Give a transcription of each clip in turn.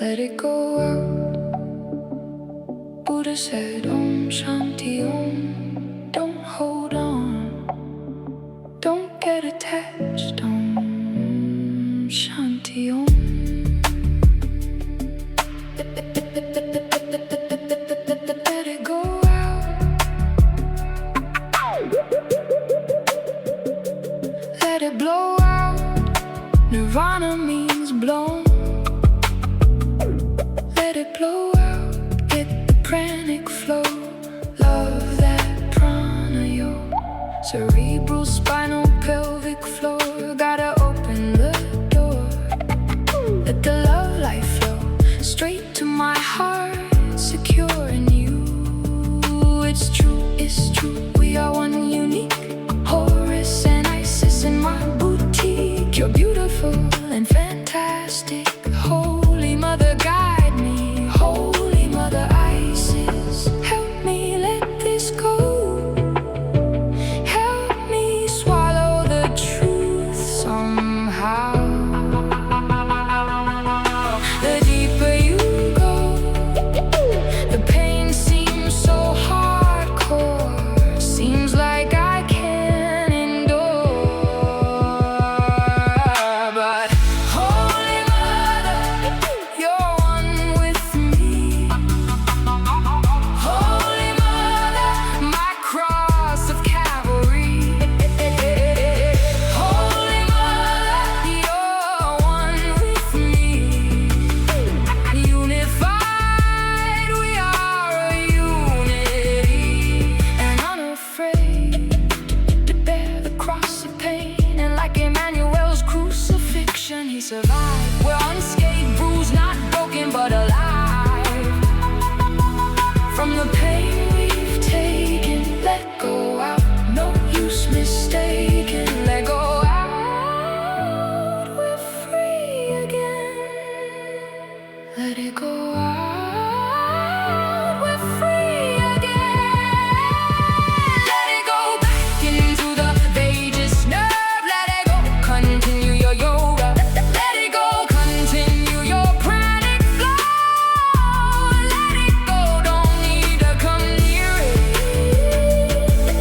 Let it go out. Buddha said, Om Shanti Om. Don't hold on. Don't get attached. Om Shanti Om. Let it go out. Let it blow out. Nirvana means blown. Let it blow out. Get the pranic flow. Love that prana yo. Cerebral, spinal, pelvic floor. Gotta open the door. Let the love life flow straight to my heart. Secure in you. It's true, we are one unique. Horus and Isis in my boutique. You're beautiful and fantastic. Holy Mother, guide me. Holy Mother Isis, help me let this go. Help me swallow the truth somehow. The deeper you go, the pain seems so hardcore. Seems like I can't endure. But Holy Mother, you're one with me. Holy Mother, my cross of cavalry. Holy Mother, you're one with me. Unified, we are a unity. And unafraid to bear the cross of pain. And like Emmanuel's crucifixion, he survived. We're unscathed, bruised, not broken, but alive. From the pain we've taken, let go out. No use mistaken. Let go out. We're free again. Let it go out. We're free again. Let it go back into the vagus nerve. Let it go. Continue your yoga. Let it go. Continue your pranic flow. Let it go. Don't need to come near it.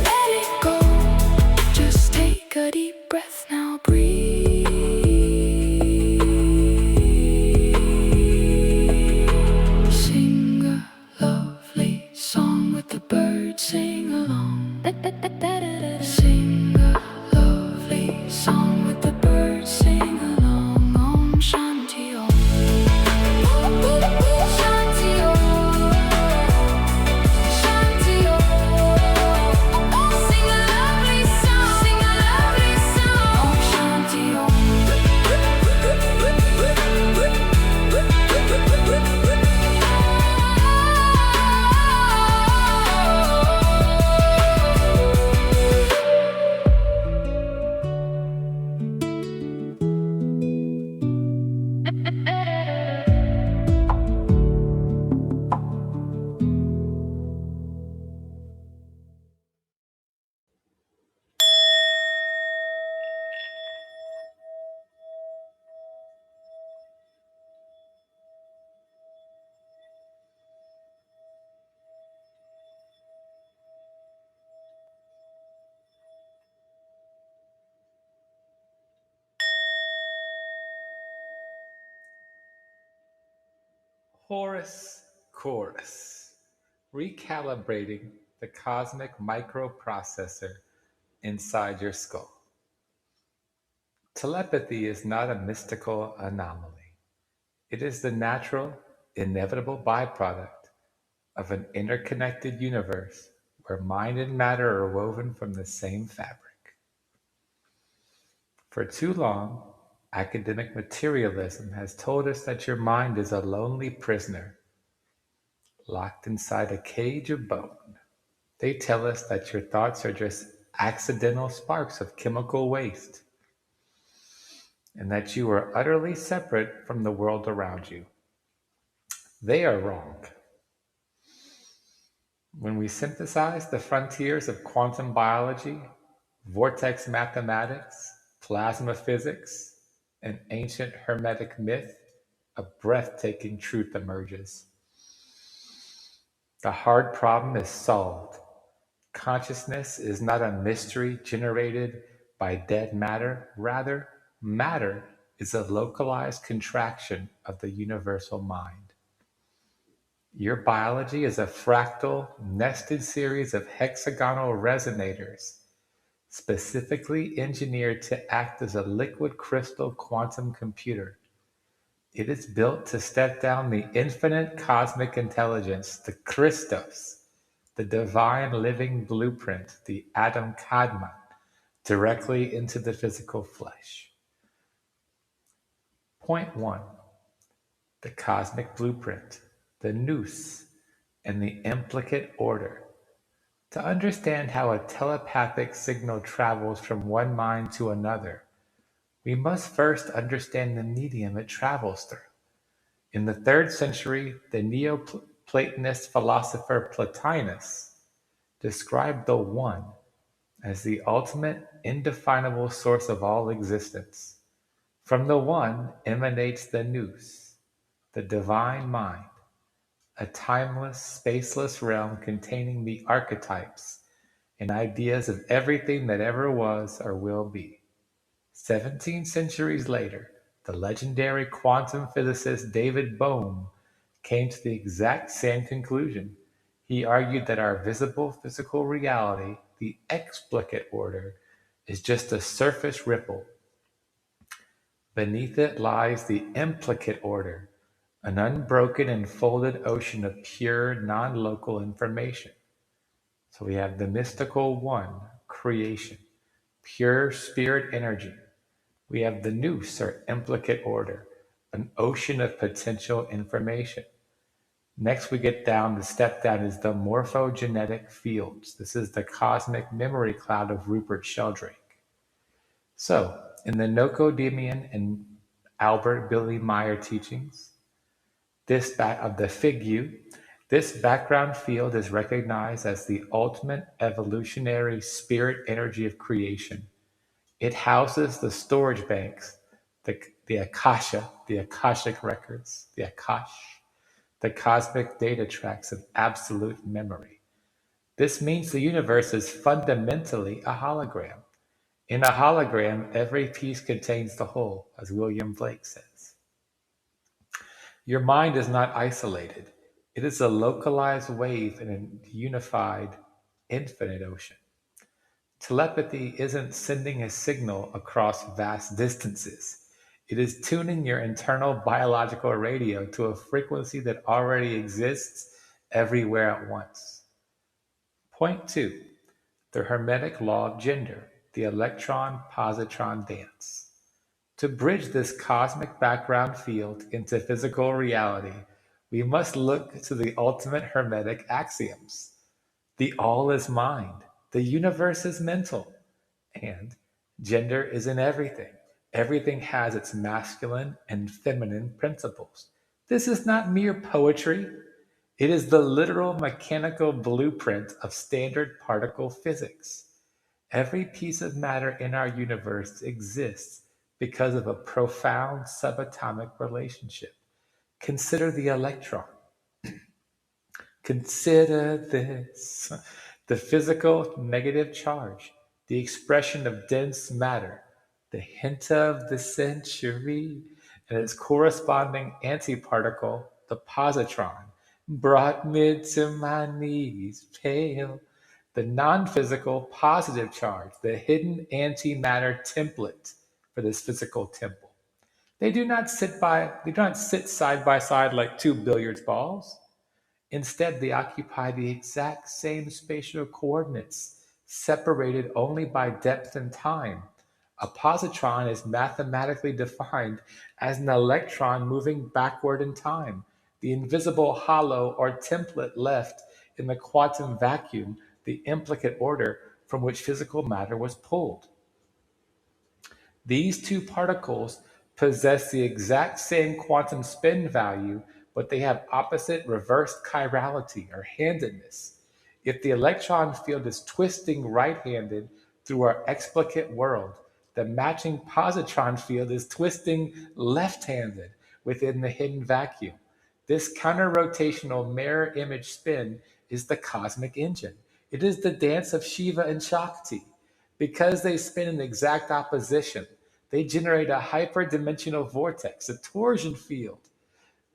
Let it go. Just take a deep breath now. Breathe. Sing a lovely song with the birds. Sing along. Sing a lovely song with the birds. Sing along. Om Shanti Om. Shanti Om. Shanti Om. Sing a lovely song. Sing a lovely song. Om Shanti Om. Horus Chorus, recalibrating the cosmic microprocessor inside your skull. Telepathy is not a mystical anomaly. It is the natural, inevitable byproduct of an interconnected universe where mind and matter are woven from the same fabric. For too long, academic materialism has told us that your mind is a lonely prisoner, locked inside a cage of bone. They tell us that your thoughts are just accidental sparks of chemical waste, and that you are utterly separate from the world around you. They are wrong. When we synthesize the frontiers of quantum biology, vortex mathematics, plasma physics, and ancient Hermetic myth, a breathtaking truth emerges. The hard problem is solved. Consciousness is not a mystery generated by dead matter. Rather, matter is a localized contraction of the universal mind. Your biology is a fractal, nested series of hexagonal resonators, specifically engineered to act as a liquid crystal quantum computer. It is built to step down the infinite cosmic intelligence, the Christos, the divine living blueprint, the Adam Kadmon, directly into the physical flesh. Point 1. The cosmic blueprint, the nous, and the implicate order. To understand how a telepathic signal travels from one mind to another, we must first understand the medium it travels through. In the 3rd century, the Neoplatonist philosopher Plotinus described the One as the ultimate, indefinable source of all existence. From the One emanates the nous, the divine mind, a timeless, spaceless realm containing the archetypes and ideas of everything that ever was or will be. 17 centuries later, the legendary quantum physicist David Bohm came to the exact same conclusion. He argued that our visible physical reality, the explicate order, is just a surface ripple. Beneath it lies the implicate order, an unbroken and folded ocean of pure, non-local information. So we have the mystical One, creation, pure spirit energy. We have the nous, or implicate order, an ocean of potential information. Next, we get down, the step down is the morphogenetic fields. This is the cosmic memory cloud of Rupert Sheldrake. So, in the Nocodemian and Albert Billy Meyer teachings, of the Figu, this background field is recognized as the ultimate evolutionary spirit energy of creation. It houses the storage banks, the Akasha, the Akashic records, the Akash, the cosmic data tracks of absolute memory. This means the universe is fundamentally a hologram. In a hologram, every piece contains the whole, as William Blake says. Your mind is not isolated. It is a localized wave in a unified, infinite ocean. Telepathy isn't sending a signal across vast distances. It is tuning your internal biological radio to a frequency that already exists everywhere at once. Point 2. The Hermetic law of gender, the electron-positron dance. To bridge this cosmic background field into physical reality, we must look to the ultimate Hermetic axioms. The all is mind, the universe is mental, and gender is in everything. Everything has its masculine and feminine principles. This is not mere poetry. It is the literal mechanical blueprint of standard particle physics. Every piece of matter in our universe exists because of a profound subatomic relationship. Consider the electron. Consider this. The physical negative charge, the expression of dense matter, the hint of the century, and its corresponding antiparticle, the positron, brought me to my knees, pale. The non-physical positive charge, the hidden antimatter template for this physical temple. They do not sit side by side like two billiards balls. Instead, they occupy the exact same spatial coordinates, separated only by depth and time. A positron is mathematically defined as an electron moving backward in time, the invisible hollow or template left in the quantum vacuum, the implicate order from which physical matter was pulled. These two particles possess the exact same quantum spin value, but they have opposite reversed chirality or handedness. If the electron field is twisting right-handed through our explicate world, the matching positron field is twisting left-handed, within the hidden vacuum. This counter-rotational mirror image spin is the cosmic engine. It is the dance of Shiva and Shakti. Because they spin in exact opposition, they generate a hyperdimensional vortex, a torsion field,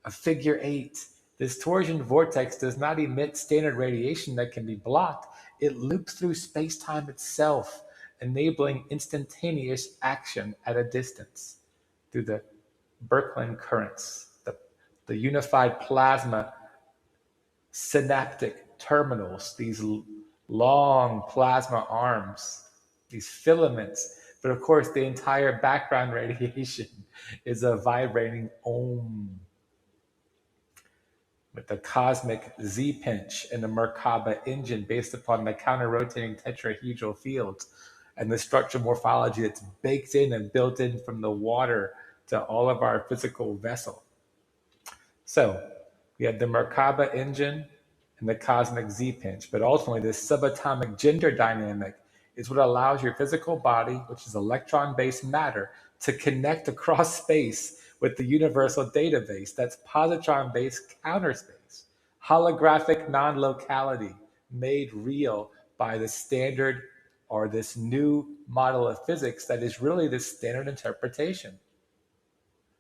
a figure eight. This torsion vortex does not emit standard radiation that can be blocked. It loops through space-time itself, enabling instantaneous action at a distance through the Birkeland currents, the unified plasma synaptic terminals, these long plasma arms, these filaments. But of course, the entire background radiation is a vibrating Om. With the cosmic Z-pinch and the Merkaba engine based upon the counter-rotating tetrahedral fields and the structural morphology that's baked in and built in from the water to all of our physical vessel. So we have the Merkaba engine and the cosmic Z-pinch, but ultimately this subatomic gender dynamic is what allows your physical body, which is electron-based matter, to connect across space with the universal database that's positron-based counter space, holographic non-locality made real by the standard or this new model of physics that is really the standard interpretation.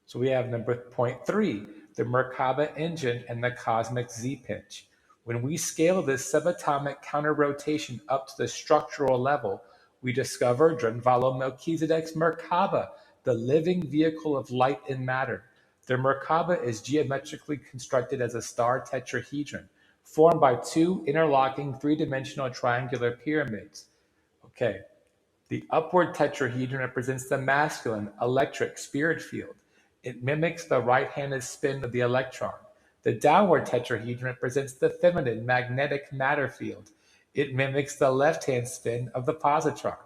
So we have number 0.3, the Merkaba engine and the cosmic Z-pinch. When we scale this subatomic counter-rotation up to the structural level, we discover Drunvalo Melchizedek's Merkaba, the living vehicle of light and matter. The Merkaba is geometrically constructed as a star tetrahedron, formed by two interlocking three-dimensional triangular pyramids. Okay, the upward tetrahedron represents the masculine electric spirit field. It mimics the right-handed spin of the electron. The downward tetrahedron represents the feminine magnetic matter field. It mimics the left-hand spin of the positron.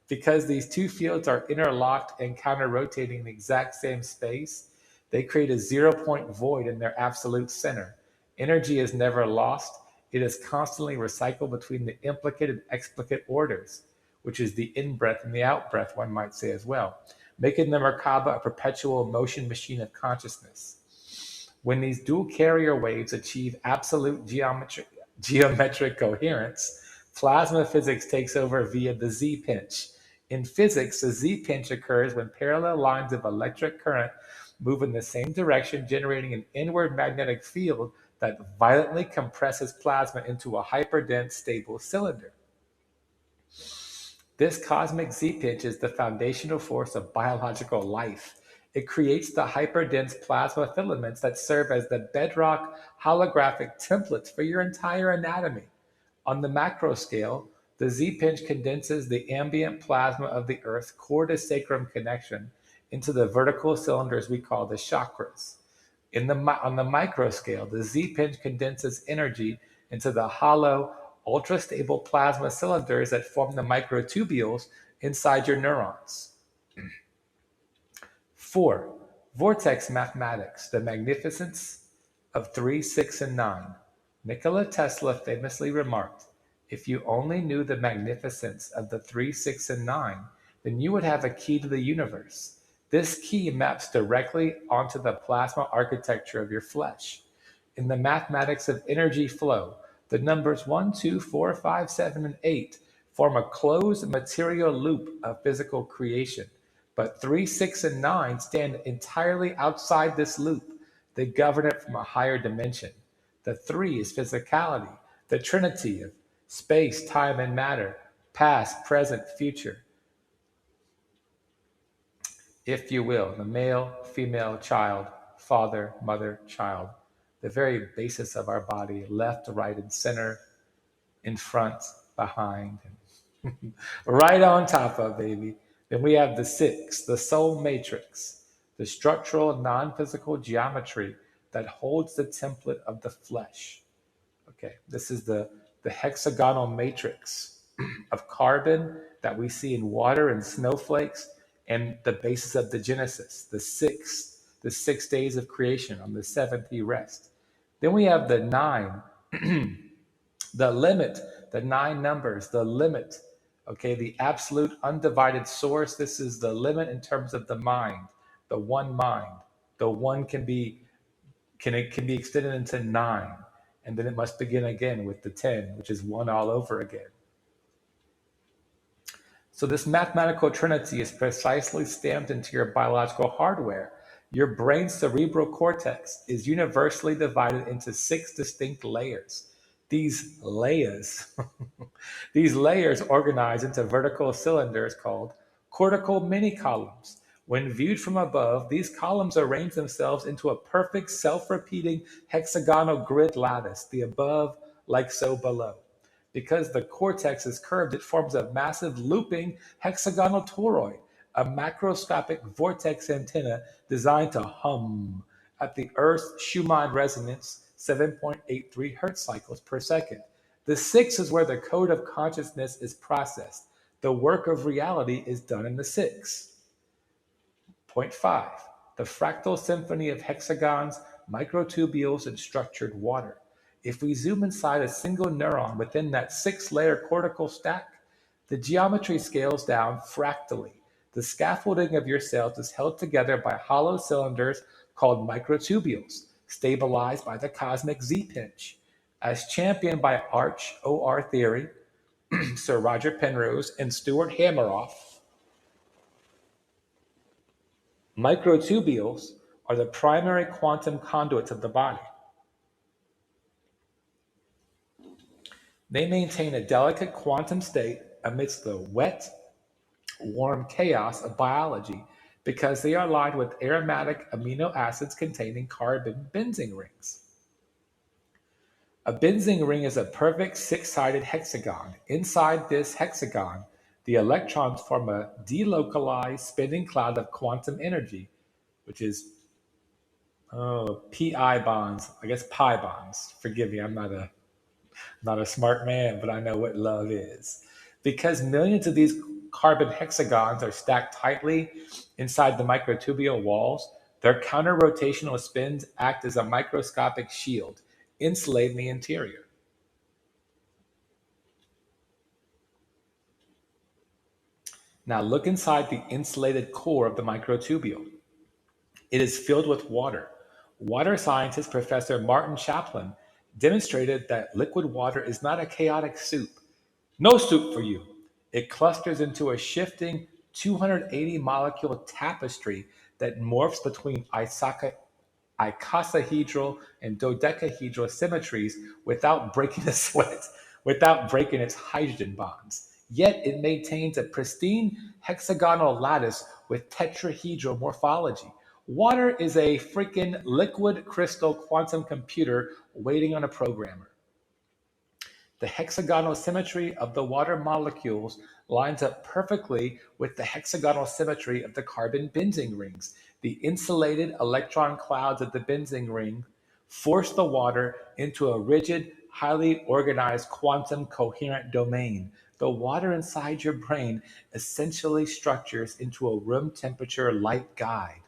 Because these two fields are interlocked and counter-rotating in the exact same space, they create a zero-point void in their absolute center. Energy is never lost. It is constantly recycled between the implicate and explicate orders, which is the in-breath and the out-breath, one might say as well, making the Merkaba a perpetual motion machine of consciousness. When these dual carrier waves achieve absolute geometric coherence, plasma physics takes over via the Z-pinch. In physics, the Z-pinch occurs when parallel lines of electric current move in the same direction, generating an inward magnetic field that violently compresses plasma into a hyperdense, stable cylinder. This cosmic Z-pinch is the foundational force of biological life. It creates the hyperdense plasma filaments that serve as the bedrock holographic templates for your entire anatomy. On the macro scale, the Z-pinch condenses the ambient plasma of the Earth's core to sacrum connection into the vertical cylinders we call the chakras. On the micro scale, the Z-pinch condenses energy into the hollow, ultra-stable plasma cylinders that form the microtubules inside your neurons. 4. Vortex mathematics, the magnificence of 3, 6, and 9. Nikola Tesla famously remarked, "If you only knew the magnificence of the 3, 6, and 9, then you would have a key to the universe. This key maps directly onto the plasma architecture of your flesh. In the mathematics of energy flow, the numbers 1, 2, 4, 5, 7, and 8 form a closed material loop of physical creation. But 3, 6, and 9 stand entirely outside this loop. They govern it from a higher dimension. The 3 is physicality, the trinity of space, time, and matter, past, present, future. If you will, the male, female, child, father, mother, child, the very basis of our body, left, right, and center, in front, behind, and right on top of, baby. Then we have the 6, the soul matrix, the structural non-physical geometry that holds the template of the flesh. Okay, this is the hexagonal matrix of carbon that we see in water and snowflakes, and the basis of the Genesis, the 6 days of creation. On the 7th he rest. Then we have the 9, the limit, the 9 numbers, the limit. Okay, the absolute undivided source. This is the limit in terms of the mind, the one mind. The one can be extended into 9, and then it must begin again with the 10, which is 1 all over again. So this mathematical trinity is precisely stamped into your biological hardware. Your brain's cerebral cortex is universally divided into 6 distinct layers. These layers, these layers organize into vertical cylinders called cortical mini-columns. When viewed from above, these columns arrange themselves into a perfect self-repeating hexagonal grid lattice, the above like so below. Because the cortex is curved, it forms a massive looping hexagonal toroid, a macroscopic vortex antenna designed to hum at the Earth's Schumann resonance, 7.83 hertz cycles per second. The 6 is where the code of consciousness is processed. The work of reality is done in the 6. Point 5. The fractal symphony of hexagons, microtubules, and structured water. If we zoom inside a single neuron within that 6-layer cortical stack, the geometry scales down fractally. The scaffolding of your cells is held together by hollow cylinders called microtubules, stabilized by the cosmic Z-pinch. As championed by Arch OR theory, Sir Roger Penrose, and Stuart Hameroff, microtubules are the primary quantum conduits of the body. They maintain a delicate quantum state amidst the wet, warm chaos of biology because they are lined with aromatic amino acids containing carbon benzene rings. A benzene ring is a perfect 6-sided hexagon. Inside this hexagon, the electrons form a delocalized spinning cloud of quantum energy, which is pi bonds, I guess pi bonds. Forgive me, I'm not a smart man, but I know what love is. Because millions of these carbon hexagons are stacked tightly inside the microtubule walls, their counter-rotational spins act as a microscopic shield, insulating the interior. Now look inside the insulated core of the microtubule. It is filled with water. Water scientist Professor Martin Chaplin demonstrated that liquid water is not a chaotic soup. No soup for you. It clusters into a shifting 280 molecule tapestry that morphs between icosahedral and dodecahedral symmetries without breaking a sweat, without breaking its hydrogen bonds. Yet it maintains a pristine hexagonal lattice with tetrahedral morphology. Water is a freaking liquid crystal quantum computer waiting on a programmer. The hexagonal symmetry of the water molecules lines up perfectly with the hexagonal symmetry of the carbon benzene rings. The insulated electron clouds of the benzene ring force the water into a rigid, highly organized quantum coherent domain. The water inside your brain essentially structures into a room temperature light guide.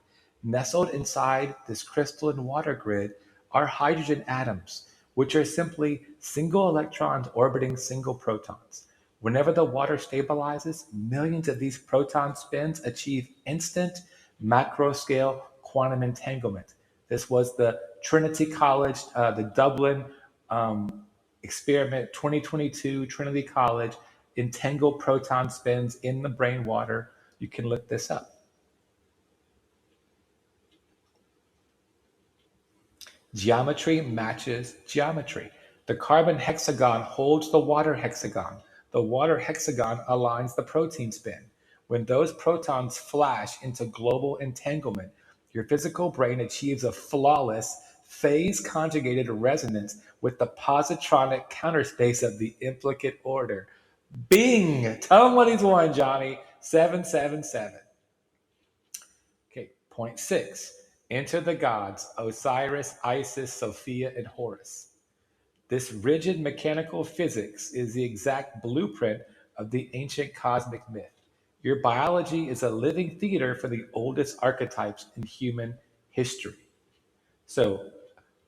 Nestled inside this crystalline water grid are hydrogen atoms, which are simply single electrons orbiting single protons. Whenever the water stabilizes, millions of these proton spins achieve instant macro-scale quantum entanglement. This was the Trinity College, the Dublin experiment 2022, Trinity College, entangled proton spins in the brain water. You can look this up. Geometry matches geometry. The carbon hexagon holds the water hexagon. The water hexagon aligns the protein spin. When those protons flash into global entanglement, your physical brain achieves a flawless phase-conjugated resonance with the positronic counterspace of the implicate order. Bing! Tell them what he's won, Johnny. 777. Okay, point 6. Enter the gods, Osiris, Isis, Sophia, and Horus. This rigid mechanical physics is the exact blueprint of the ancient cosmic myth. Your biology is a living theater for the oldest archetypes in human history. So,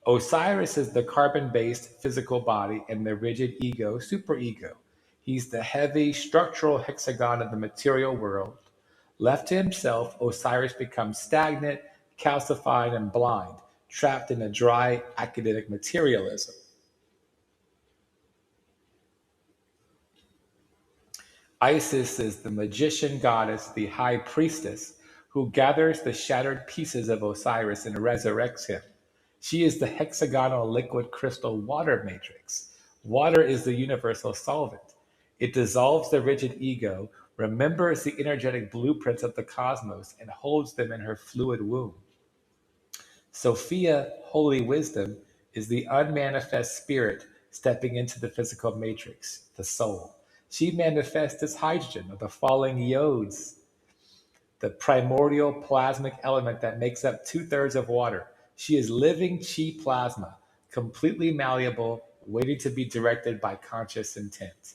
Osiris is the carbon-based physical body and the rigid ego, superego. He's the heavy structural hexagon of the material world. Left to himself, Osiris becomes stagnant, calcified and blind, trapped in a dry academic materialism. Isis is the magician goddess, the high priestess, who gathers the shattered pieces of Osiris and resurrects him. She is the hexagonal liquid crystal water matrix. Water is the universal solvent. It dissolves the rigid ego, remembers the energetic blueprints of the cosmos, and holds them in her fluid womb. Sophia, holy wisdom, is the unmanifest spirit stepping into the physical matrix, the soul. She manifests as hydrogen, or the falling iodes, the primordial plasmic element that makes up two-thirds of water. She is living chi plasma, completely malleable, waiting to be directed by conscious intent.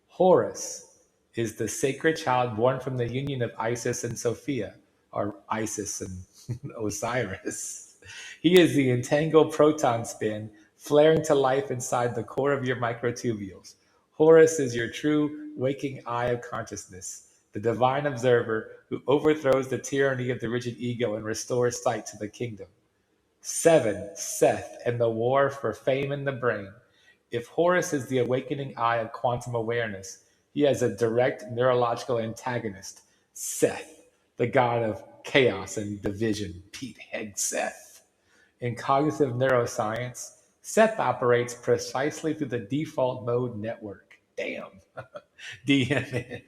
Horus is the sacred child born from the union of Isis and Sophia, or Isis and Osiris. He is the entangled proton spin flaring to life inside the core of your microtubules. Horus is your true waking eye of consciousness, the divine observer who overthrows the tyranny of the rigid ego and restores sight to the kingdom. 7. Seth and the war for fame in the brain. If Horus is the awakening eye of quantum awareness, he has a direct neurological antagonist, Seth, the god of chaos and division, Pete Hegseth. In cognitive neuroscience, Seth operates precisely through the default mode network. Damn. DMN.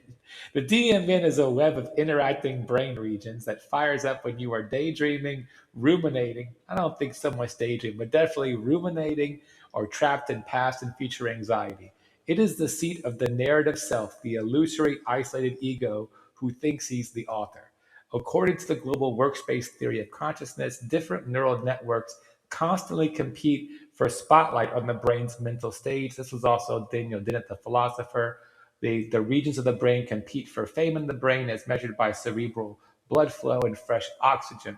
The DMN is a web of interacting brain regions that fires up when you are daydreaming, ruminating. I don't think so much daydreaming, but definitely ruminating or trapped in past and future anxiety. It is the seat of the narrative self, the illusory, isolated ego who thinks he's the author. According to the global workspace theory of consciousness, different neural networks constantly compete for spotlight on the brain's mental stage. This was also Daniel Dennett, the philosopher. The regions of the brain compete for fame in the brain as measured by cerebral blood flow and fresh oxygen.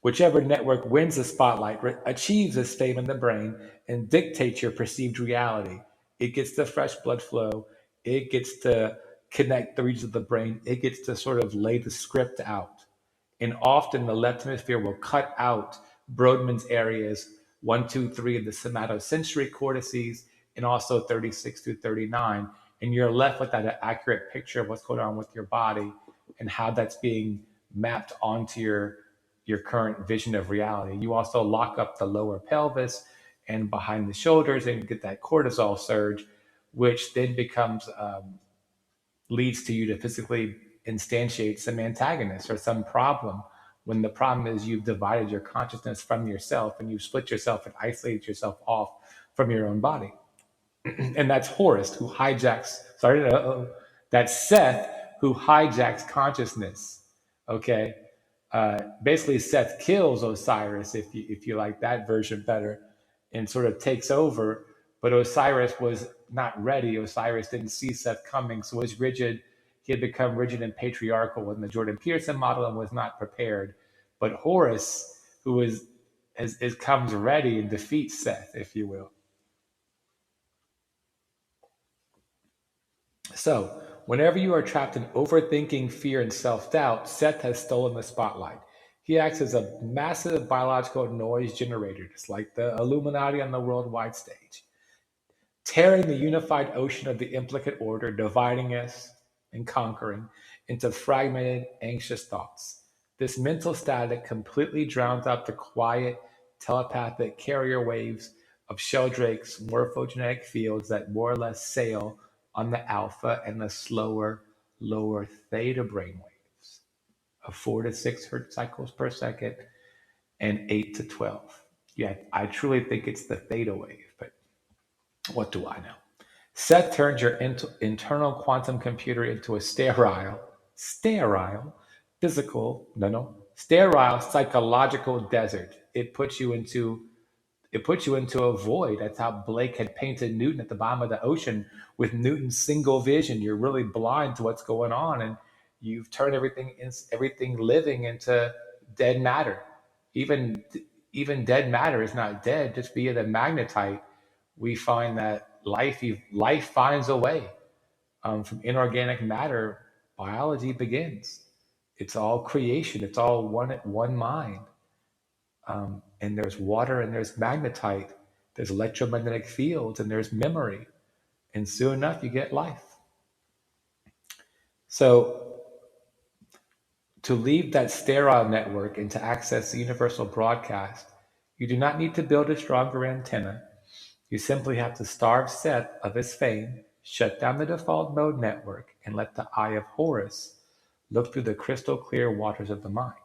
Whichever network wins the spotlight achieves this fame in the brain and dictates your perceived reality. It gets the fresh blood flow. It gets to connect the regions of the brain. It gets to sort of lay the script out. And often the left hemisphere will cut out Brodmann's areas 1, 2, 3 of the somatosensory cortices and also 36 through 39. And you're left with that accurate picture of what's going on with your body and how that's being mapped onto your current vision of reality. You also lock up the lower pelvis and behind the shoulders and get that cortisol surge, which then becomes leads to you to physically instantiate some antagonist or some problem, when the problem is you've divided your consciousness from yourself and you've split yourself and isolated yourself off from your own body. And that's Horus who hijacks, that's Seth who hijacks consciousness. Okay. Basically Seth kills Osiris, if you like that version better, and sort of takes over. But Osiris was not ready. Osiris didn't see Seth coming, so was rigid. He had become rigid and patriarchal in the Jordan Peterson model and was not prepared. But Horus, who comes ready and defeats Seth, if you will. So, whenever you are trapped in overthinking, fear, and self-doubt, Seth has stolen the spotlight. He acts as a massive biological noise generator, just like the Illuminati on the worldwide stage, tearing the unified ocean of the implicate order, dividing us and conquering into fragmented, anxious thoughts. This mental static completely drowns out the quiet, telepathic carrier waves of Sheldrake's morphogenetic fields that more or less sail on the alpha and the slower, lower theta brainwaves of 4 to 6 hertz cycles per second and 8 to 12. Yeah, I truly think it's the theta wave, but what do I know? Seth turns your internal quantum computer into a sterile psychological desert. It puts you into a void. That's how Blake had painted Newton at the bottom of the ocean with Newton's single vision. You're really blind to what's going on, and you've turned everything living into dead matter. Even dead matter is not dead. Just via the magnetite, we find that life finds a way. From inorganic matter, biology begins. It's all creation. It's all one mind. And there's water and there's magnetite. There's electromagnetic fields and there's memory. And soon enough, you get life. So to leave that sterile network and to access the universal broadcast, you do not need to build a stronger antenna. You simply have to starve Set of his fame, shut down the default mode network, and let the eye of Horus look through the crystal clear waters of the mind.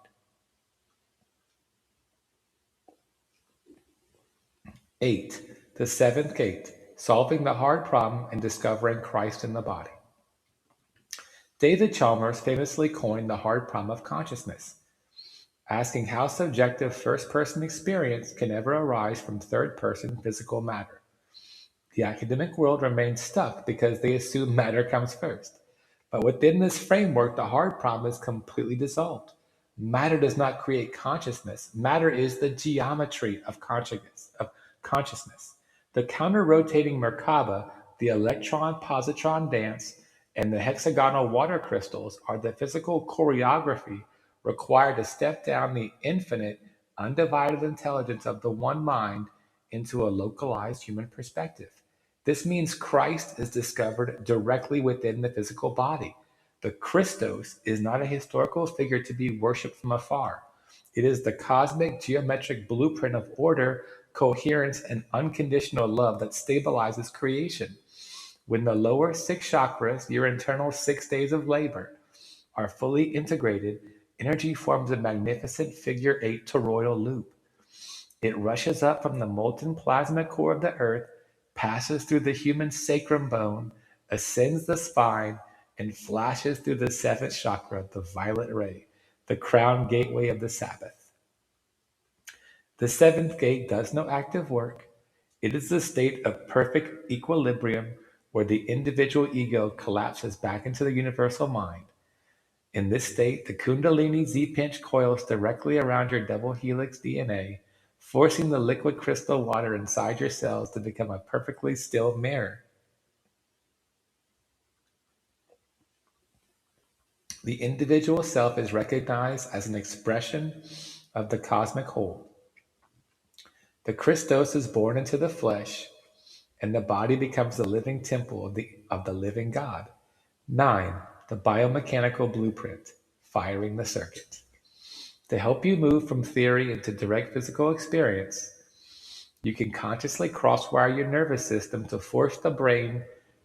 8. The seventh gate, solving the hard problem and discovering Christ in the body. David Chalmers famously coined the hard problem of consciousness, asking how subjective first-person experience can ever arise from third-person physical matter. The academic world remains stuck because they assume matter comes first. But within this framework, the hard problem is completely dissolved. Matter does not create consciousness. Matter is the geometry of consciousness. The counter-rotating Merkaba, the electron-positron dance, and the hexagonal water crystals are the physical choreography required to step down the infinite, undivided intelligence of the one mind into a localized human perspective. This means Christ is discovered directly within the physical body. The Christos is not a historical figure to be worshipped from afar. It is the cosmic geometric blueprint of order, coherence, and unconditional love that stabilizes creation. When the lower 6 chakras, your internal 6 days of labor, are fully integrated, energy forms a magnificent figure 8 toroidal loop. It rushes up from the molten plasma core of the earth, passes through the human sacrum bone, ascends the spine, and flashes through the 7th chakra, the violet ray, the crown gateway of the Sabbath. The 7th gate does no active work. It is the state of perfect equilibrium where the individual ego collapses back into the universal mind. In this state, the Kundalini Z-pinch coils directly around your double helix DNA, forcing the liquid crystal water inside your cells to become a perfectly still mirror. The individual self is recognized as an expression of the cosmic whole. The Christos is born into the flesh, and the body becomes the living temple of the living God. 9. The biomechanical blueprint, firing the circuit. To help you move from theory into direct physical experience, you can consciously crosswire your nervous system to force the brain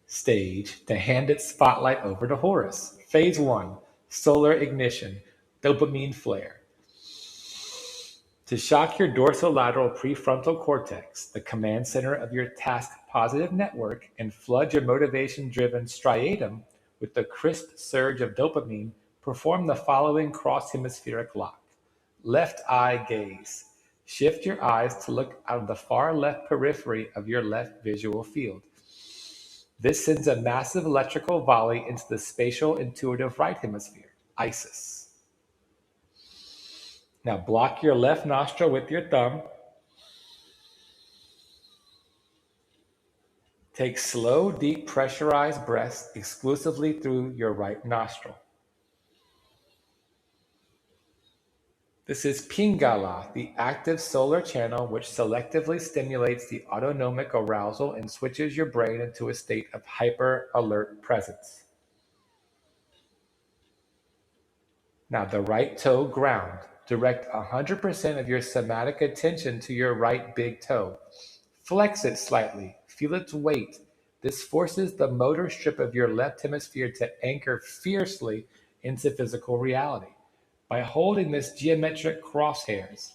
stage to hand its spotlight over to Horus. Phase 1, solar ignition, dopamine flare. To shock your dorsolateral prefrontal cortex, the command center of your task positive network, and flood your motivation-driven striatum with the crisp surge of dopamine, perform the following cross-hemispheric lock. Left eye gaze. Shift your eyes to look out of the far left periphery of your left visual field. This sends a massive electrical volley into the spatial intuitive right hemisphere, Isis. Now block your left nostril with your thumb. Take slow, deep, pressurized breaths exclusively through your right nostril. This is Pingala, the active solar channel which selectively stimulates the autonomic arousal and switches your brain into a state of hyper-alert presence. Now the right toe ground. Direct 100% of your somatic attention to your right big toe. Flex it slightly. Feel its weight. This forces the motor strip of your left hemisphere to anchor fiercely into physical reality. By holding this geometric crosshairs,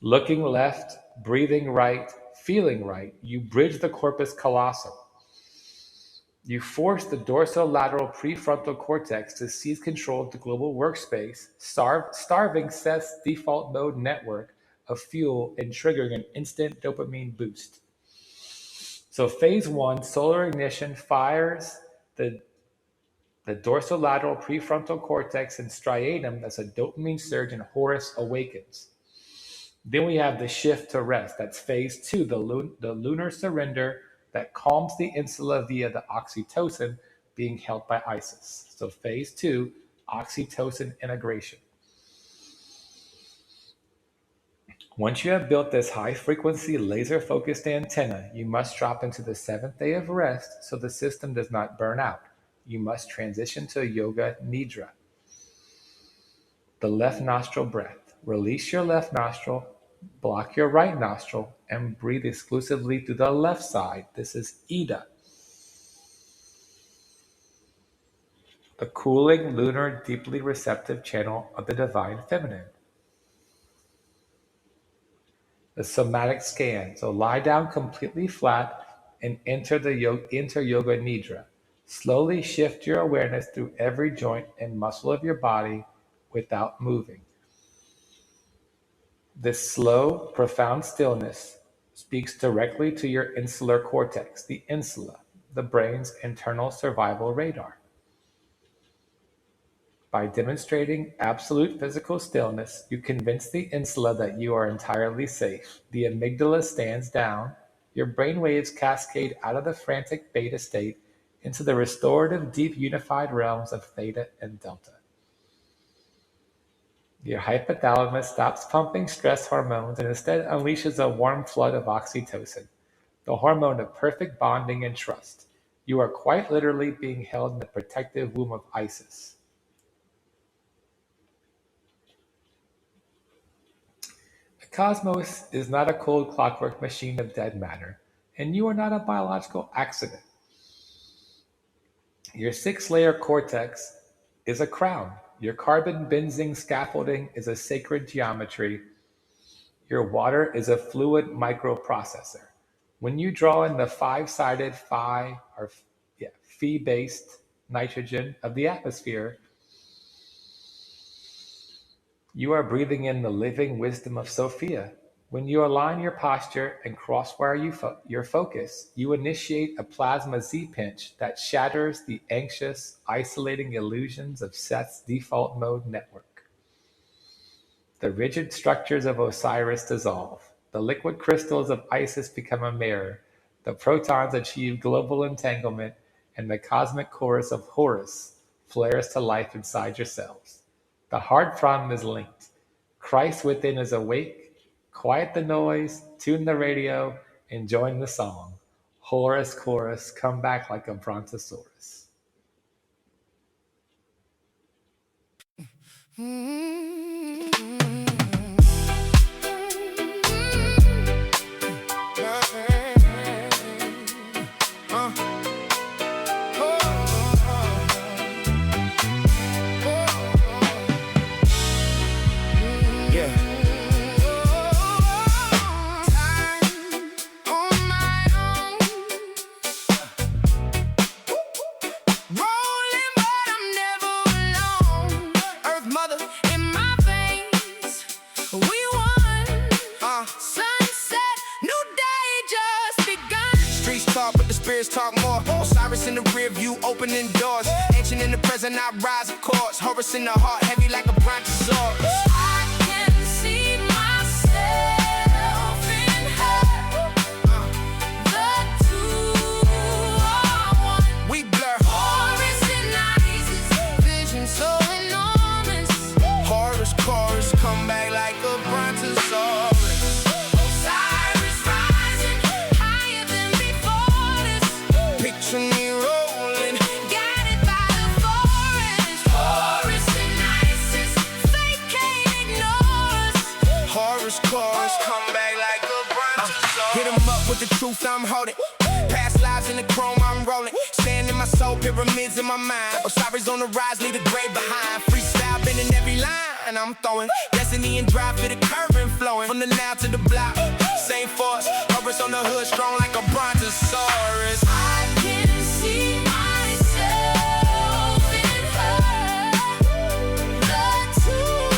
looking left, breathing right, feeling right, you bridge the corpus callosum. You force the dorsolateral prefrontal cortex to seize control of the global workspace, starving Seth's default mode network of fuel and triggering an instant dopamine boost. So phase 1, solar ignition, fires the dorsolateral prefrontal cortex and striatum. That's a dopamine surge, and Horus awakens. Then we have the shift to rest. That's phase 2, the lunar surrender that calms the insula via the oxytocin being held by Isis. So phase 2, oxytocin integration. Once you have built this high-frequency laser-focused antenna, you must drop into the seventh day of rest so the system does not burn out. You must transition to yoga nidra, the left nostril breath. Release your left nostril, block your right nostril, and breathe exclusively through the left side. This is Ida, the cooling, lunar, deeply receptive channel of the divine feminine. The somatic scan. So lie down completely flat and enter yoga nidra. Slowly shift your awareness through every joint and muscle of your body without moving. This slow, profound stillness speaks directly to your insular cortex, the insula, the brain's internal survival radar. By demonstrating absolute physical stillness, you convince the insula that you are entirely safe. The amygdala stands down, your brain waves cascade out of the frantic beta state into the restorative, deep unified realms of theta and delta. Your hypothalamus stops pumping stress hormones and instead unleashes a warm flood of oxytocin, the hormone of perfect bonding and trust. You are quite literally being held in the protective womb of Isis. The cosmos is not a cold clockwork machine of dead matter, and you are not a biological accident. Your six-layer cortex is a crown. Your carbon benzene scaffolding is a sacred geometry. Your water is a fluid microprocessor. When you draw in the five-sided Phi-based nitrogen of the atmosphere, you are breathing in the living wisdom of Sophia. When you align your posture and crosswire your focus, you initiate a plasma Z-pinch that shatters the anxious, isolating illusions of Seth's default mode network. The rigid structures of Osiris dissolve. The liquid crystals of Isis become a mirror. The protons achieve global entanglement, and the cosmic chorus of Horus flares to life inside your cells. The hard problem is linked. Christ within is awake. Quiet the noise, tune the radio, and join the song. Horus chorus, come back like a Brontosaurus. Talk more. Osiris in the rear view, opening doors. Ancient in the present, I rise, of course. Horus in the heart, heavy like a Brontosaurus. I can see myself in her. The two are one. We blur. Horus and Isis, vision so enormous. Horus chorus, come back like a Brontosaurus. Osiris rising higher than before this. Picture me rolling, Guided by the forest. Horus and Isis, they can't ignore us. Horus chorus, come back like a Brontosaurus. Hit 'em up with the truth I'm holding. Past lives in the chrome I'm rolling. Stand in my soul, pyramids in my mind. Osiris on the rise, leave the grave behind. Freestyle bending every line I'm throwing. Destiny and drive for the current flowing. From the now to the block, same force. Horus on the hood, strong like a Brontosaurus. I can see myself in her. The two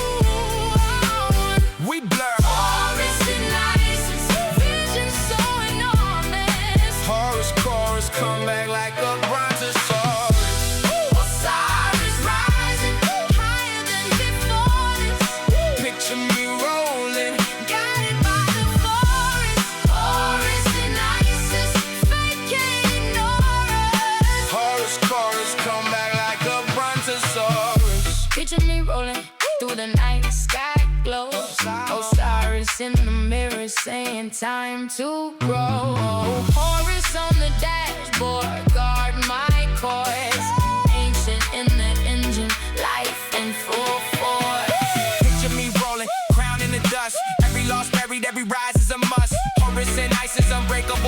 are one. We blur. Horus and Isis, vision so enormous. Horus chorus, come back like a Brontosaurus. Osiris rising higher than before this. Picture me rolling, Guided by the voice in the mirror saying time to grow. Horus on the dashboard, guard my course. Ancient in the engine, life in full force. Picture me rolling, crown in the dust. Every loss buried, every rise is a must. Horus and ice is unbreakable.